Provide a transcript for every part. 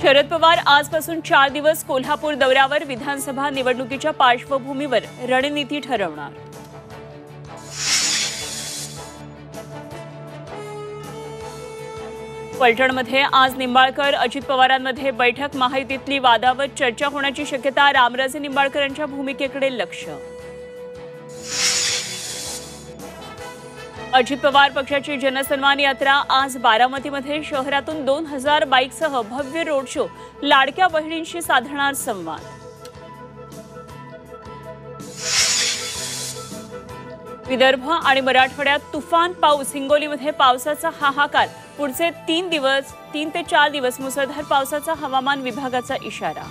शरद पवार आजपासून 4 दिवस कोल्हापूर दौऱ्यावर विधानसभा निवडणुकीच्या पार्श्वभूमीवर रणनीती ठरवणार। पलटणमध्ये आज निंबाळकर अजित पवारांमध्ये बैठक, महायुतीतली वादावर चर्चा होण्याची शक्यता, रामराजे निंबाळकरांच्या भूमिकेकडे लक्ष। अजित पवार पक्षाची जनसन्मान यात्रा आज बारामतीमध्ये, शहरातून 2000 बाईकसह भव्य रोड शो, लाडक्या बहिणींशी साधणार संवाद। विदर्भ आणि मराठवाड्यात तुफान पाऊस, हिंगोलीमध्ये पावसाचा हाहाकार, पुढचे 3 ते 4 दिवस मुसळधार पावसाचा हवामान विभागाचा इशारा।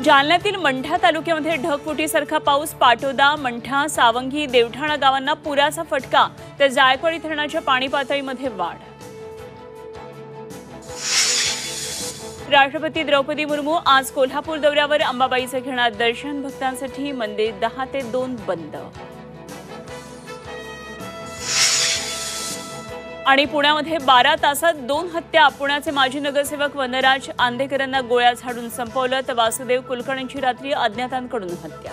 जालन्यातील मंठा तालुक्यामध्ये ढगफुटीसारखा पाऊस, पाटोदा, मंठा, सावंगी, देवठाणा गावांना पुराचा फटका, तर जायकवाडी धरणाच्या पाणी पातळीमध्ये वाढ। राष्ट्रपती द्रौपदी मुर्मू आज कोल्हापूर दौऱ्यावर, अंबाबाईचं घेणार दर्शन, भक्तांसाठी मंदिर 10 ते 2 बंद। आणि पुण्यामध्ये 12 तासात 2 हत्या, पुण्याचे माजी नगरसेवक वनराज आंदेकरांना गोळ्या झाडून संपवलं, तर वासुदेव कुलकर्णींची रात्री अज्ञातांकडून हत्या।